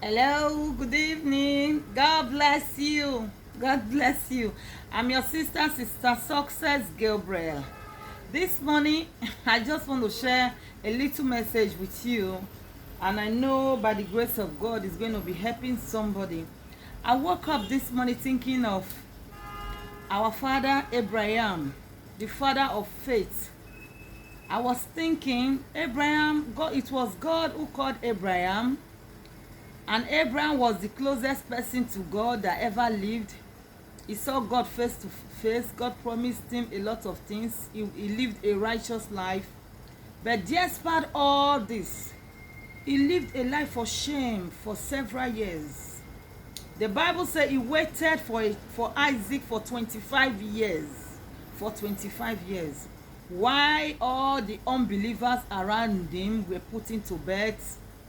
Hello, good evening. God bless you. God bless you. I'm your Sister Success Gabriel. This morning, I just want to share a little message with you, and I know by the grace of God, it's going to be helping somebody. I woke up this morning thinking of our father Abraham, the father of faith. I was thinking, Abraham, God, it was God who called Abraham. And Abraham was the closest person to God that ever lived. He saw God face to face. God promised him a lot of things. He lived a righteous life. But despite all this, he lived a life for shame for several years. The Bible says he waited for Isaac for 25 years. For 25 years. Why all the unbelievers around him were put into bed.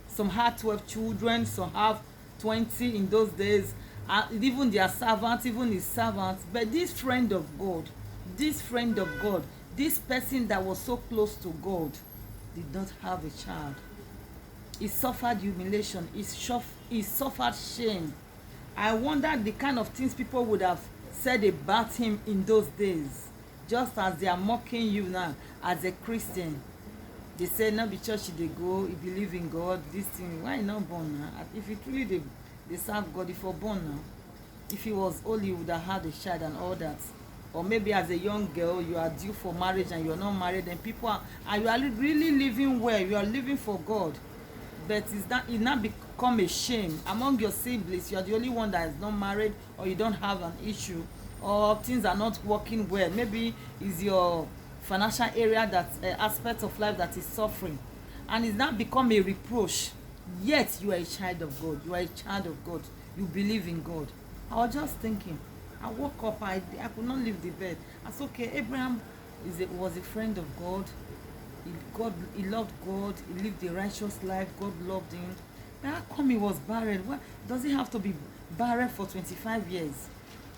Some had 12 children, some have 20 in those days. Even their servants, even his servants. But this friend of God, this person that was so close to God, did not have a child. He suffered humiliation. He suffered shame. I wonder the kind of things people would have said about him in those days. Just as they are mocking you now as a Christian. They say no be church they go, you believe in God, this thing, why not born now? If you truly they serve God, if you're born now, if he was holy, you would have had a child and all that. Or maybe as a young girl, you are due for marriage and you're not married, and people are, and you are really living well, you are living for God. But it now become a shame among your siblings. You are the only one that is not married, or you don't have an issue, or things are not working well. Maybe it's your financial area, that aspect of life that is suffering, and it's now become a reproach. Yet you are a child of God. You are a child of God. You believe in God. I was just thinking. I woke up. I could not leave the bed. I said, okay, Abraham was a friend of God. He loved God. He lived a righteous life. God loved him. But how come he was barren? Why does he have to be barren for 25 years?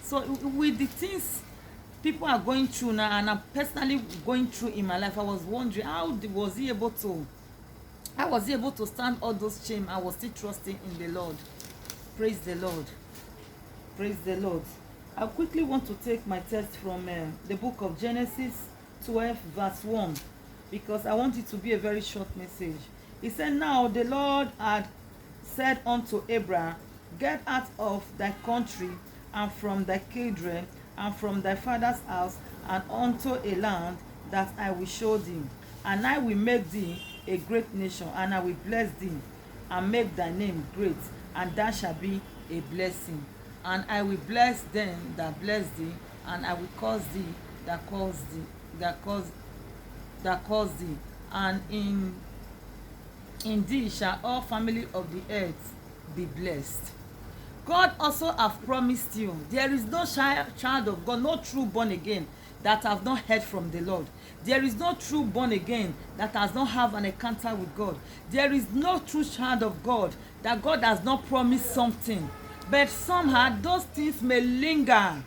So with the things people are going through now, and I'm personally going through in my life, I was wondering how was he able to stand all those shame. I was still trusting in the Lord. Praise the Lord. Praise the Lord. I quickly want to take my text from the book of Genesis 12 verse 1, because I want it to be a very short message. He said, now the Lord had said unto Abraham, get out of thy country and from thy kindred and from thy father's house, and unto a land that I will show thee. And I will make thee a great nation, and I will bless thee, and make thy name great, and thou shalt be a blessing. And I will bless them that bless thee, and I will curse thee that curse thee. And in thee shall all family of the earth be blessed. God also have promised you. There is no child of God, no true born again, that have not heard from the Lord. There is no true born again that has not have an encounter with God. There is no true child of God that God has not promised something. But somehow those things may linger.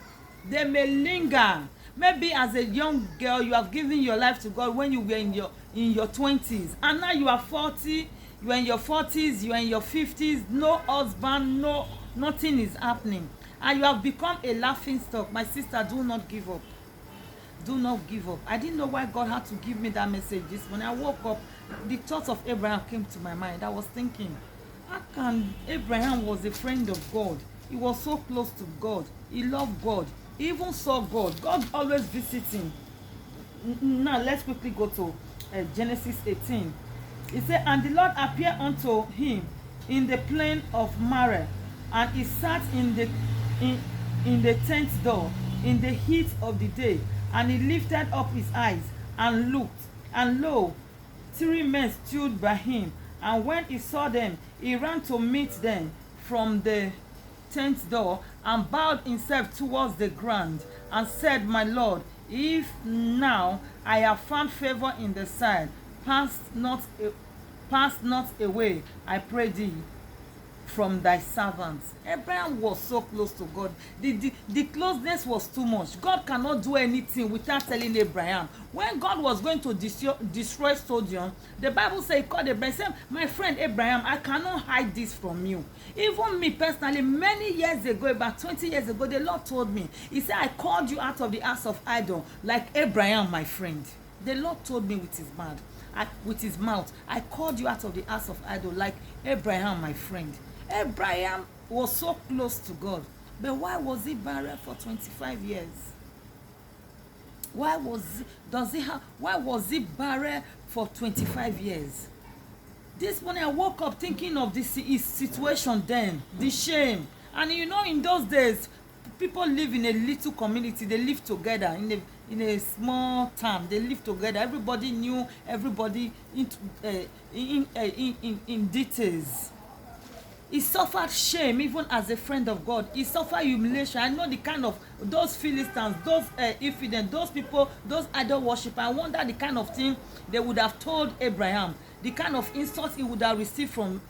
They may linger. Maybe as a young girl, you have given your life to God when you were in your 20s, and now you are 40. You are in your 40s, you are in your 50s, no husband, nothing is happening, and you have become a laughing stock. My sister, do not give up. Do not give up. I didn't know why God had to give me that message this morning. I woke up, the thoughts of Abraham came to my mind. I was thinking, how can Abraham was a friend of God? He was so close to God. He loved God. He even saw God. God always visits him. Now let's quickly go to Genesis 18. He said, and the Lord appeared unto him in the plain of Mamre, and he sat in the tent door in the heat of the day, and he lifted up his eyes and looked, and lo, 3 men stood by him. And when he saw them, he ran to meet them from the tent door, and bowed himself towards the ground, and said, my Lord, if now I have found favor in the sight, pass not away, I pray thee, from thy servants. Abraham was so close to God. The closeness was too much. God cannot do anything without telling Abraham. When God was going to destroy Sodom, the Bible says he called Abraham, said, my friend Abraham, I cannot hide this from you. Even me personally, many years ago, about 20 years ago, the Lord told me, he said, I called you out of the house of idol, like Abraham, my friend. The Lord told me with his mouth, I called you out of the house of idol, like Abraham, my friend. Abraham was so close to God, but why was he barren for 25 years? Why was he barren for 25 years? This morning I woke up thinking of his situation then, the shame. And you know, in those days, people live in a little community. They live together in a small town. They live together. Everybody knew everybody in details. He suffered shame even as a friend of God. He suffered humiliation. I know the kind of those Philistines, those infidels, those people, those idol worshippers. I wonder the kind of thing they would have told Abraham, the kind of insult he would have received from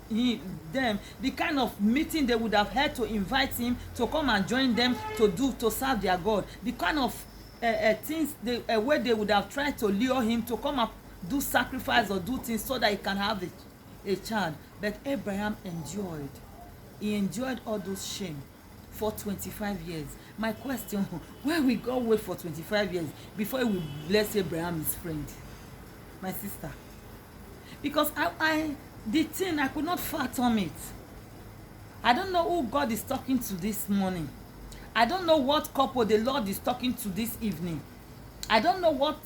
them, the kind of meeting they would have had to invite him to come and join them to serve their God, the kind of things where they would have tried to lure him to come and do sacrifice or do things so that he can have a child. But Abraham endured. He endured all those shame for 25 years. My question, why will God wait for 25 years before he will bless Abraham, his friend? My sister. Because the thing, I could not fathom it. I don't know who God is talking to this morning. I don't know what couple the Lord is talking to this evening. I don't know what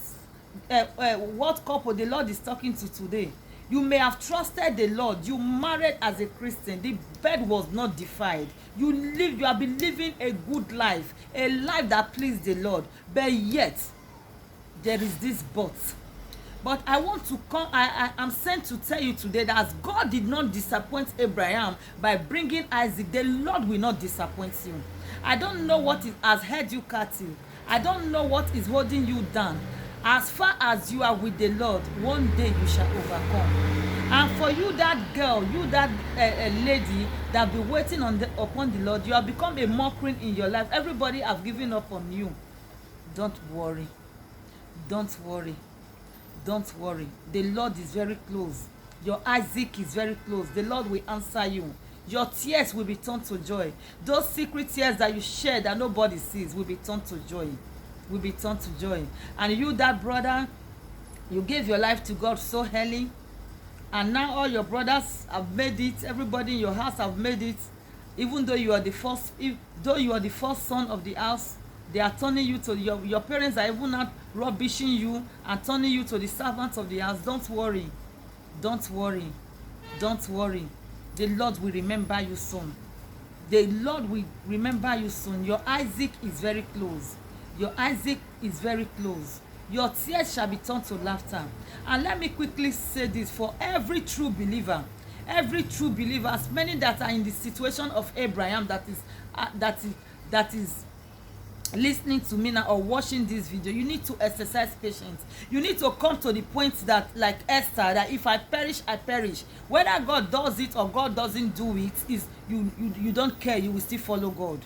couple the Lord is talking to today. You may have trusted the Lord. You married as a Christian. The bed was not defiled. You have been living a good life, a life that pleased the Lord. But yet, there is this but. But I want to come, I'm sent to tell you today that as God did not disappoint Abraham by bringing Isaac, the Lord will not disappoint you. I don't know what has held you captive. I don't know what is holding you down. As far as you are with the Lord, one day you shall overcome. And for you, that girl, you that lady that be waiting upon the Lord, you have become a mockery in your life. Everybody have given up on you. Don't worry. Don't worry. Don't worry. The Lord is very close. Your Isaac is very close. The Lord will answer you. Your tears will be turned to joy. Those secret tears that you share that nobody sees will be turned to joy. Will be turned to joy. And you, that brother, you gave your life to God so early, and now all your brothers have made it. Everybody in your house have made it. Even though you are the first, son of the house, they are turning you to your parents are even not rubbishing you and turning you to the servants of the house. Don't worry. Don't worry. Don't worry. The Lord will remember you soon. The Lord will remember you soon. Your Isaac is very close. Your Isaac is very close. Your tears shall be turned to laughter. And let me quickly say this for every true believer, as many that are in the situation of Abraham that is listening to me now or watching this video, you need to exercise patience. You need to come to the point that, like Esther, that if I perish, I perish. Whether God does it or God doesn't do it, is you don't care. You will still follow God.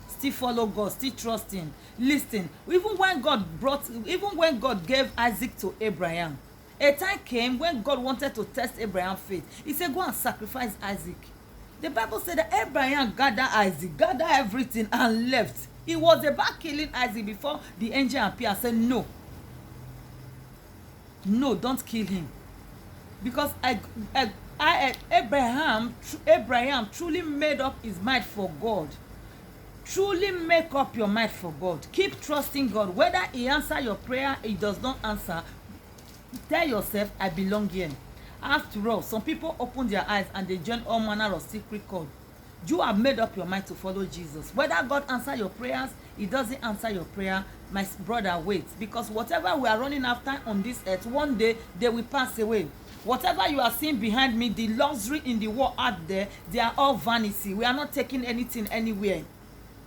Still follow God, still trust him. Listen, even when God gave Isaac to Abraham, a time came when God wanted to test Abraham's faith. He said, go and sacrifice Isaac. The Bible said that Abraham gathered Isaac, gathered everything and left. He was about killing Isaac before the angel appeared and said, no, don't kill him. Because Abraham truly made up his mind for God. Truly make up your mind for God. Keep trusting God. Whether he answers your prayer, he does not answer, tell yourself, I belong here. After all, some people open their eyes and they join all manner of secret cult. You have made up your mind to follow Jesus. Whether God answers your prayers, he doesn't answer your prayer, my brother, wait. Because whatever we are running after on this earth, one day they will pass away. Whatever you are seeing behind me, the luxury in the world out there, they are all vanity. We are not taking anything anywhere.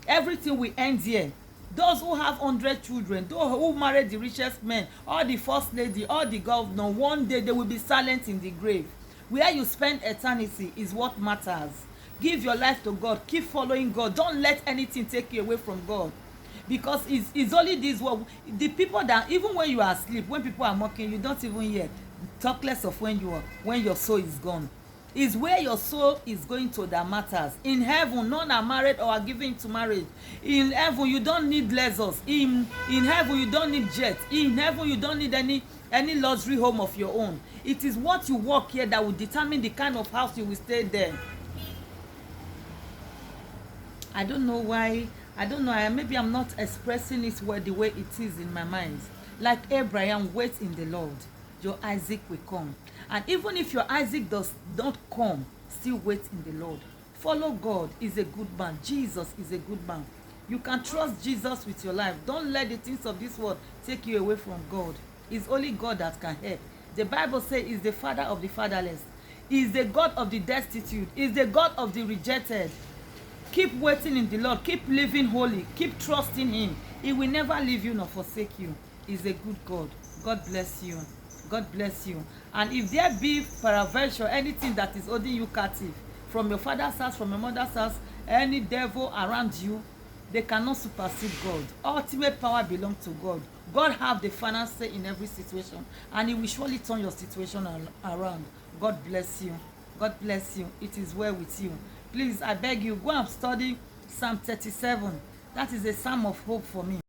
Everything will end here. Those who have 100 children, those who married the richest men, or the first lady, or the governor, one day they will be silent in the grave. Where you spend eternity is what matters. Give your life to God. Keep following God. Don't let anything take you away from God. Because it's only this world. The people that, even when you are asleep, when people are mocking, you don't even hear. Talk less of when your soul is gone. Is where your soul is going to that matters. In heaven, none are married or are given to marriage. In heaven, you don't need lessons. In heaven, you don't need jets. In heaven, you don't need any luxury home of your own. It is what you walk here that will determine the kind of house you will stay there. I don't know why. I don't know. Maybe I'm not expressing it the way it is in my mind. Like Abraham, wait in the Lord. Your Isaac will come. And even if your Isaac does not come, still wait in the Lord. Follow God. Is a good man. Jesus is a good man. You can trust Jesus with your life. Don't let the things of this world take you away from God. It's only God that can help. The Bible says He's the Father of the fatherless. He's the God of the destitute. He's the God of the rejected. Keep waiting in the Lord. Keep living holy. Keep trusting Him. He will never leave you nor forsake you. He's a good God. God bless you. God bless you. And if there be peradventure anything that is holding you captive from your father's house, from your mother's house, any devil around you, they cannot supersede God. Ultimate power belongs to God. God have the final say in every situation, and He will surely turn your situation around. God bless you. God bless you. It is well with you. Please, I beg you, go and study Psalm 37. That is a psalm of hope for me.